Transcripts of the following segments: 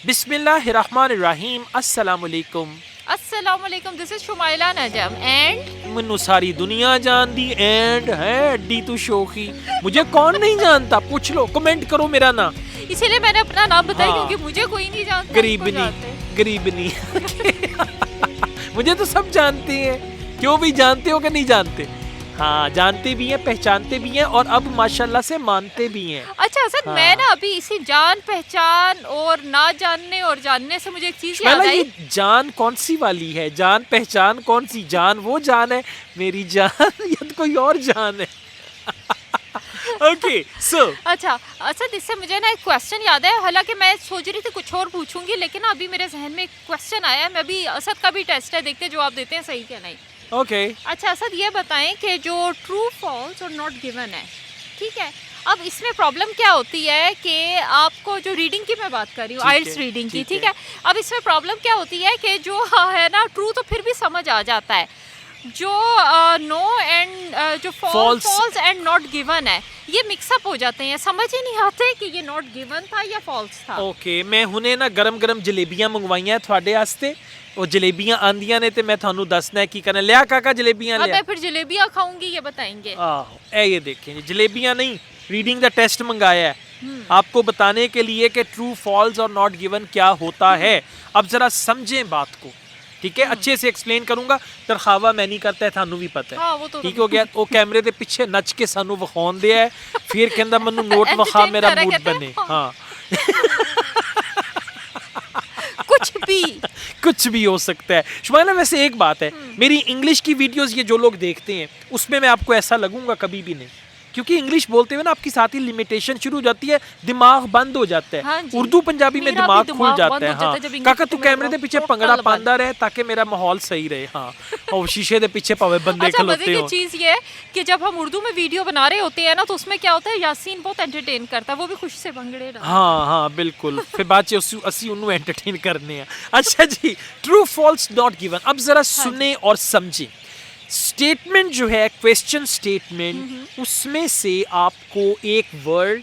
बिस्मिल्लाहिर्रहमानिर्रहीम। अस्सलामुअलैकुम। अस्सलामुअलैकुम, this is Shumaila Najam and Mannu सारी दुनिया जान दी एंड है अड्डी तू शोखी। मुझे कौन नहीं जानता, पूछ लो, कमेंट करो मेरा नाम। इसीलिए मैंने अपना नाम बताया हाँ। क्योंकि मुझे कोई नहीं जानता। गरीबनी मुझे तो सब जानते हैं, क्यों भी जानते हो कि नहीं जानते? हाँ, जानते भी हैं, पहचानते भी हैं और अब माशाल्लाह से मानते भी हैं। अच्छा असद, हाँ। मैं ना अभी इसी जान पहचान और ना जानने और जानने से मुझे एक चीज याद आई। ये जान कौन सी वाली है? जान पहचान कौन सी? जान वो जान है मेरी जान या तो कोई और जान है? ओके सो अच्छा असद, इससे मुझे ना एक क्वेश्चन याद है। हालांकि मैं सोच रही थी कुछ और पूछूंगी, लेकिन ना अभी मेरे जहन में एक क्वेश्चन आया है। मैं अभी असद का भी टेस्ट है, देखते हैं जवाब देते हैं सही क्या नहीं। ओके अच्छा असद, ये बताएं कि जो ट्रू फॉल्स और नॉट गिवन है, ठीक है, अब इसमें प्रॉब्लम क्या होती है कि आपको जो रीडिंग की मैं बात कर रही हूँ, ठीक आइल्स है, रीडिंग की, ठीक ठीक है। है। अब इसमें प्रॉब्लम क्या होती है कि जो है ना ट्रू तो फिर भी समझ आ जाता है, जो नो एंड जो False। False and not given है ये मिक्सअप हो जाते हैं, समझ ही नहीं आते कि ये नॉट गिवन था या फॉल्स था। ओके मैं हुने ना गरम गरम जलेबियां मंगवाइयां ਤੁਹਾਡੇ ਵਾਸਤੇ। ਉਹ ਜਲੇਬੀਆਂ ਆਂਦੀਆਂ ਨੇ ਤੇ ਮੈਂ ਤੁਹਾਨੂੰ ਦੱਸਣਾ ਹੈ ਕੀ ਕਰਨਾ। ਲਿਆ ਕਾਕਾ जलेबियां अब लिया। मैं फिर जलेबियाँ खाऊंगी ये बताएंगे। आहो ये देखें जी, जलेबियां नहीं, रीडिंग का टेस्ट मंगाया है आपको बताने के लिए कि ट्रू फॉल्स और नॉट गिवन क्या होता है। अब जरा समझें बात को, ठीक है? अच्छे से एक्सप्लेन करूंगा, तरखावा मैं नहीं करता है, थानू भी पता है। हाँ, वो तो ठीक हो गया। वो कैमरे के पीछे नच के सानू विखाउन दिया है, फिर कहंदा मैनू नोट विखा, मेरा करा मूड कहते हैं। बने। हाँ कुछ भी कुछ भी हो सकता है। शुमाइला वैसे एक बात है, मेरी इंग्लिश की वीडियोस ये जो लोग देखते हैं उसमें मैं आपको ऐसा लगूंगा कभी भी नहीं, क्योंकि इंग्लिश बोलते हुए ना आपकी साथ ही लिमिटेशन शुरू हो जाती है, दिमाग बंद हो जाता है। हाँ जी। उर्दू पंजाबी में मेरा भी दिमाग खुल दिमाग जाता बंद है। हो जाता हाँ है जब इंग्लिश काका तू में कैमरे के पीछे टोटल पंगड़ा बंद। पांदा रहे ताकि मेरा माहौल सही रहे। हाँ और शीशे के पीछे पावे बंदे अच्छा, मजे खलोते की हो। चीज ये है कि जब हम उर्दू में वीडियो बना रहे होते हैं ना, तो उसमें क्या होता है, यासीन बहुत एंटरटेन करता है, वो भी खुशी से भंगड़े रहा। हाँ हाँ बिल्कुल, फिर बाद च असी उन्होंने एंटरटेन करने हैं। अच्छा जी, ट्रू फॉल्स नॉट गिवन। अब जरा सुने और समझें। स्टेटमेंट जो है, क्वेश्चन स्टेटमेंट, उसमें से आपको एक वर्ड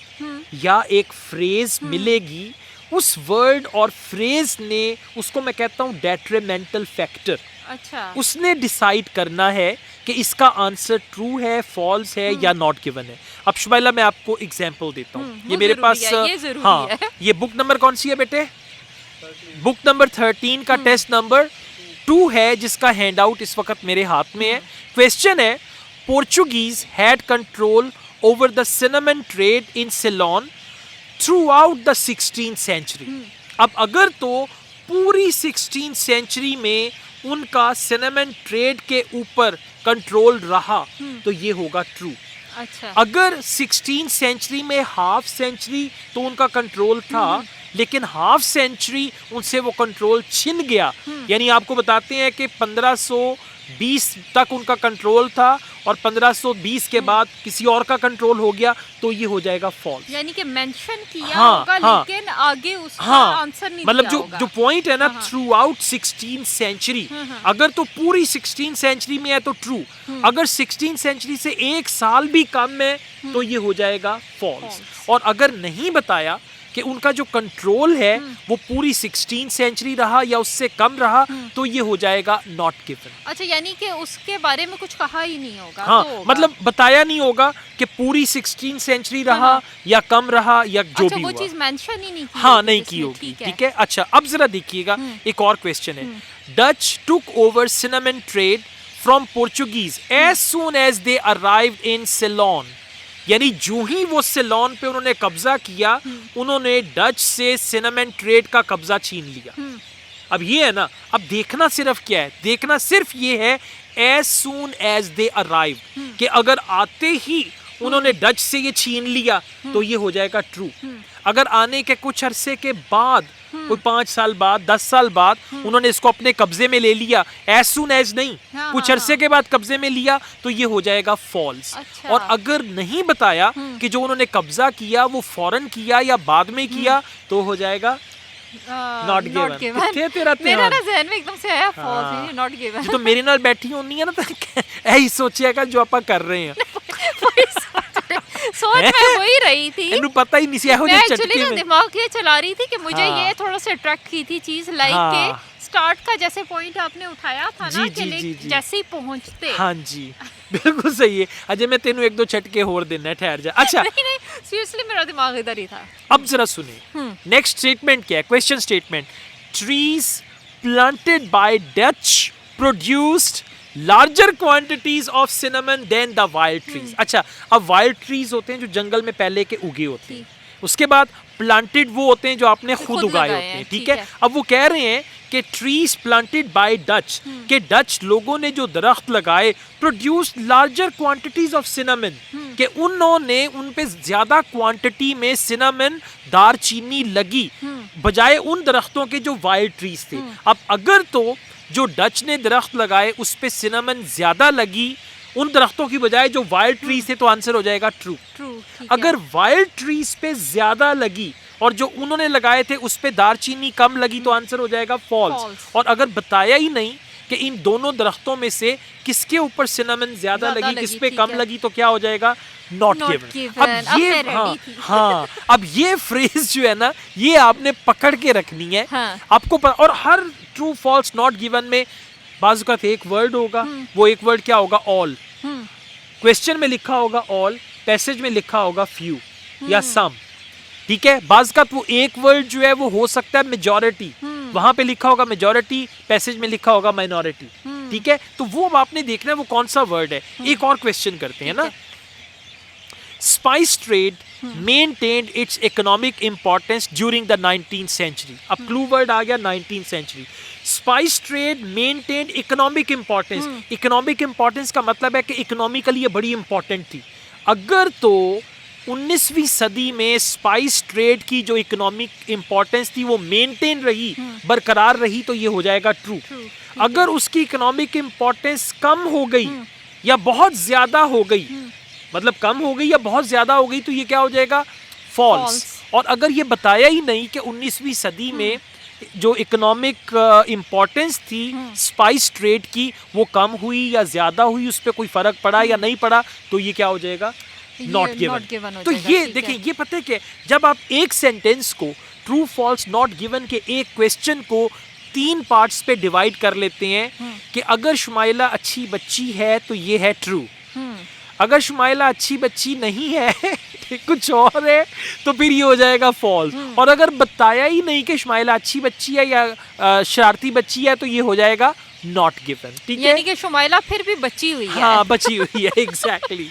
या एक फ्रेज मिलेगी। उस वर्ड और फ्रेज ने, उसको मैं कहता हूँ डेट्रीमेंटल फैक्टर, अच्छा उसने डिसाइड करना है कि इसका आंसर ट्रू है, फॉल्स है या नॉट गिवन है। अब शुमाइला मैं आपको एग्जांपल देता हूँ। ये वो मेरे जरूरी पास है, ये जरूरी हाँ है। ये बुक नंबर कौन सी है बेटे? बुक नंबर 13 का टेस्ट नंबर 2 है, जिसका हैंड आउट इस वक्त मेरे हाथ में है। क्वेश्चन है, Portuguese had control over the cinnamon trade in Ceylon throughout the 16th century. अब अगर तो पूरी 16th सेंचुरी में उनका सिनेमन ट्रेड के ऊपर कंट्रोल रहा तो ये होगा ट्रू। अच्छा अगर 16th सेंचुरी में हाफ सेंचुरी तो उनका कंट्रोल था, लेकिन हाफ सेंचुरी उनसे वो कंट्रोल छिन गया, यानी आपको बताते हैं कि 1520 तक उनका कंट्रोल था और 1520 के बाद किसी और का कंट्रोल हो गया, तो ये हो जाएगा फॉल्स। यानी कि मेंशन किया हाँ, होगा, हाँ। लेकिन आगे उसका हाँ आंसर नहीं मतलब दिया जो होगा। जो पॉइंट है ना, हाँ, हाँ। थ्रू आउट 16th सेंचुरी, अगर तो पूरी 16th सेंचुरी में है तो ट्रू, अगर 16th सेंचुरी से एक साल भी कम है तो ये हो जाएगा फॉल्स। और अगर नहीं बताया कि उनका जो कंट्रोल है वो पूरी 16th सेंचुरी रहा या उससे कम रहा, तो ये हो जाएगा नॉट गिवन। अच्छा, यानी कि उसके बारे में कुछ कहा ही नहीं होगा। हाँ तो होगा। मतलब बताया नहीं होगा कि पूरी 16th सेंचुरी रहा या कम रहा या जो अच्छा, भी वो हुआ। चीज मेंशन ही नहीं की हाँ होगी नहीं जिसमें, की होगी। ठीक है। ठीक है। अच्छा अब जरा देखिएगा, एक और क्वेश्चन है। Dutch took over cinnamon trade from Portuguese as soon as they arrived in Ceylon. यानी जो ही वो सिलोन पे उन्होंने कब्जा किया, उन्होंने डच से सिनेमन ट्रेड का कब्जा छीन लिया। अब ये है ना, अब देखना सिर्फ क्या है, देखना सिर्फ ये है as soon as they arrive, कि अगर आते ही उन्होंने डच से ये छीन लिया तो ये हो जाएगा ट्रू। अगर आने के कुछ अरसे के बाद, कोई 5 साल बाद, 10 साल बाद उन्होंने इसको अपने कब्जे में ले लिया, एज सून एज नहीं, हाँ, कुछ हाँ, अरसे के बाद कब्जे में लिया, तो ये हो जाएगा फॉल्स। अच्छा। और अगर नहीं बताया कि जो उन्होंने कब्जा किया वो फौरन किया या बाद में किया, तो हो जाएगा नॉट गिवन। कितने तेरा मेरा ध्यान? ना जहन में एकदम से आया फॉल्स, हाँ। Not given. जो तो मेरे नाल बैठी होनी है ना, तो यही सोचिएगा जो आप कर रहे हैं। सोच मैं वही रही थी। ਇਹਨੂੰ ਪਤਾ ਹੀ ਨਹੀਂ ਸੀ ਇਹੋ मैं ਜਿਹੇ एक्चुअली ਝटके ना में दिमाग ये चला रही थी कि मुझे हाँ। ये थोड़ा सा अट्रैक्ट की थी चीज लाइक हाँ। के स्टार्ट का जैसे पॉइंट आपने उठाया था जी, ना जी, कि जी, जी। जैसे ही पहुंचते हाँ जी बिल्कुल सही है। अजय मैं तेनू एक दो झटके और देना है, ठहर जा। अच्छा नहीं नहीं सीरियसली मेरा दिमाग इधर ही था। अब जरा सुने नेक्स्ट स्टेटमेंट क्या है, question statement. Trees planted by Dutch produced larger quantities of cinnamon than the wild trees. अच्छा अब वाइल्ड ट्रीज होते हैं जो जंगल में पहले के उगे होते हैं, उसके बाद प्लांटेड वो होते हैं जो आपने खुद उगाए होते हैं, ठीक है। अब वो कह रहे हैं कि ट्रीज प्लांटेड बाय डच, के डच लोगों ने जो दरख्त लगाए produce larger quantities of cinnamon, कि उन्होंने उन पे ज्यादा क्वांटिटी में सिनेमन दारचीनी लगी बजाय उन दरख्तों के जो वाइल्ड ट्रीज थे। अब अगर तो जो डच ने दरख्त लगाए उस पे सिनेमन ज्यादा लगी उन दरख्तों की बजाय जो वाइल्ड ट्रीज थे, तो आंसर हो जाएगा ट्रू। अगर वाइल्ड ट्रीज पे ज्यादा लगी और जो उन्होंने लगाए थे उस पे दारचीनी कम लगी तो आंसर हो जाएगा फॉल्स। और अगर बताया ही नहीं कि इन दोनों दरख्तों में से किसके ऊपर सिनेमन ज्यादा लगी किस पे कम लगी तो क्या हो जाएगा नॉट गिवन। अब ये हाँ अब ये फ्रेज जो है ना ये आपने पकड़ के रखनी है। आपको और हर ट्रू फॉल्स नॉट गिवन में बाजू का एक वर्ड होगा, वो एक वर्ड क्या होगा ऑल। क्वेश्चन में लिखा होगा ऑल, पैसेज में लिखा होगा फ्यू या सम, ठीक है। बाज का वो एक वर्ड जो है वो हो सकता है मेजॉरिटी, वहां पे लिखा होगा मेजॉरिटी, पैसेज में लिखा होगा माइनॉरिटी, ठीक है। तो वो अब आपने देखना है वो कौन सा वर्ड है। एक और क्वेश्चन करते हैं ना। Spice trade maintained its economic importance during the 19th century. अब क्लू वर्ड आ गया 19th century. Spice trade maintained economic importance. Economic importance का मतलब है कि इकोनॉमिकली ये बड़ी इंपॉर्टेंट थी। अगर तो 19वीं सदी में स्पाइस ट्रेड की जो इकोनॉमिक इंपॉर्टेंस थी वो मेंटेन रही, बरकरार रही, तो ये हो जाएगा ट्रू। अगर उसकी इकोनॉमिक इंपॉर्टेंस कम हो गई या बहुत ज्यादा हो गई, मतलब कम हो गई या बहुत ज्यादा हो गई, तो ये क्या हो जाएगा फॉल्स। और अगर ये बताया ही नहीं कि 19वीं सदी में जो इकोनॉमिक इंपॉर्टेंस थी स्पाइस ट्रेड की वो कम हुई या ज्यादा हुई, उस पर कोई फर्क पड़ा या नहीं पड़ा, तो ये क्या हो जाएगा नॉट गिवन। तो ये देखिए ये पता है कि जब आप एक सेंटेंस को ट्रू फॉल्स नॉट गिवन के एक क्वेश्चन को 3 पार्ट्स पे डिवाइड कर लेते हैं कि अगर शुमाइला अच्छी बच्ची है तो ये है ट्रू, अगर शुमाइला अच्छी बच्ची नहीं है कुछ और है तो फिर ये हो जाएगा फॉल्स। और अगर बताया ही नहीं कि शुमाइला अच्छी बच्ची है या शरारती बच्ची है तो ये हो जाएगा नॉट गिवन, ठीक है। यानी कि शुमाइला फिर भी बची हुई है। हाँ बची हुई है एग्जैक्टली।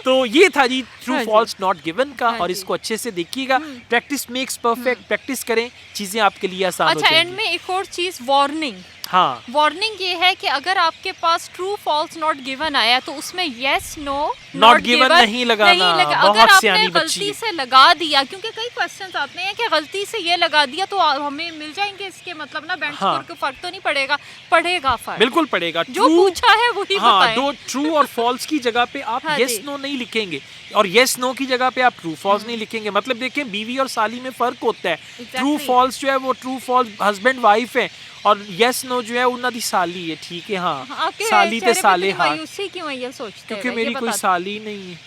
तो ये था जी ट्रू फॉल्स नॉट गिवन का। और इसको अच्छे से देखिएगा, प्रैक्टिस मेक्स परफेक्ट। प्रैक्टिस करें, चीजें आपके लिए आसान हो जाएंगी। अच्छा एंड में एक और चीज वार्निंग। हाँ वार्निंग ये है कि अगर आपके पास ट्रू फॉल्स नॉट गिवन आया तो उसमें यस नो नॉट गिवन नहीं लगाना। अगर आपने गलती से लगा दिया, क्योंकि कई क्वेश्चंस आते हैं कि गलती से ये लगा दिया तो हमें मिल जाएंगे इसके मतलब ना बेंच स्कोर को फर्क तो नहीं पड़ेगा, पड़ेगा फर्क, बिल्कुल पड़ेगा। जो पूछा है वही बताएं। दो ट्रू और फॉल्स की जगह पे आप यस नो नहीं लिखेंगे और यस नो की जगह पे आप ट्रू फॉल्स नहीं लिखेंगे। मतलब देखें बीवी और साली में फर्क होता है। ट्रू फॉल्स जो है वो ट्रू फॉल्स हस्बैंड वाइफ है और यस नो जो है उन्होंने दी साली है, ठीक है। हाँ साली ते साले हाँ, क्योंकि मेरी कोई साली नहीं है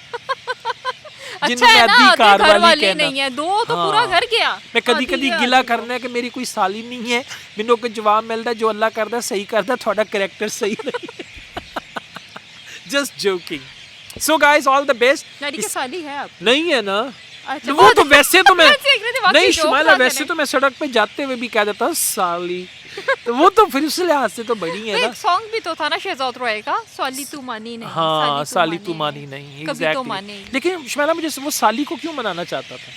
अच्छा है ना, घर वाली नहीं है, दो तो पूरा घर गया। मैं कदी कदी गिला करना है कि मेरी कोई साली नहीं है, मैनू को जवाब मिलता है जो अल्लाह करदा सही करदा, थोड़ा कैरेक्टर सही नहीं just joking. So guys all the best. लड़की की साली है आप? नहीं है ना। अच्छा, वो तो वैसे तो मैं नहीं जोक शुमाइला ना वैसे तो मैं सड़क पे जाते हुए भी कह देता हूँ साली, तो वो तो फिर उस लिहाज से तो बड़ी है ना। एक सॉन्ग भी तो था ना शहजाद रोय का, साली तू मानी नहीं। हाँ साली तू मानी नहीं, एग्जैक्टली। लेकिन शुमाइला मुझे वो साली को क्यों मनाना चाहता था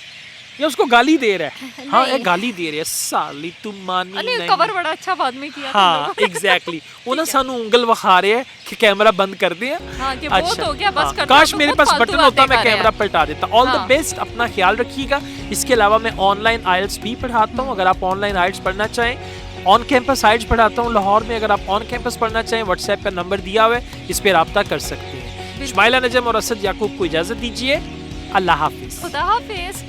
या उसको गाली दे रहा है? हाँ एक गाली दे रहा है, साली तू मानी नहीं। कवर बड़ा अच्छा बाद में किया। हाँ एग्जैक्टली। वो ना सानू उंगल वखा रहे हैं कि कैमरा बंद कर दे। अच्छा काश मेरे पास बटन होता मैं कैमरा पलटा देता। ऑल द बेस्ट, अपना ख्याल रखिएगा। इसके अलावा मैं ऑनलाइन आइल्स भी पढ़ाता हूँ, अगर आप ऑनलाइन आइल्स पढ़ना चाहें। ऑन कैंपस आइल्स पढ़ाता हूँ लाहौर में, अगर आप ऑन कैंपस पढ़ना चाहें व्हाट्सएप का नंबर दिया हुआ है, इस पर रब्ता कर सकते हैं। शुमाइला नजम और असद याकूब को इजाजत दीजिए। अल्लाह हाफिज। खुदा हाफिज।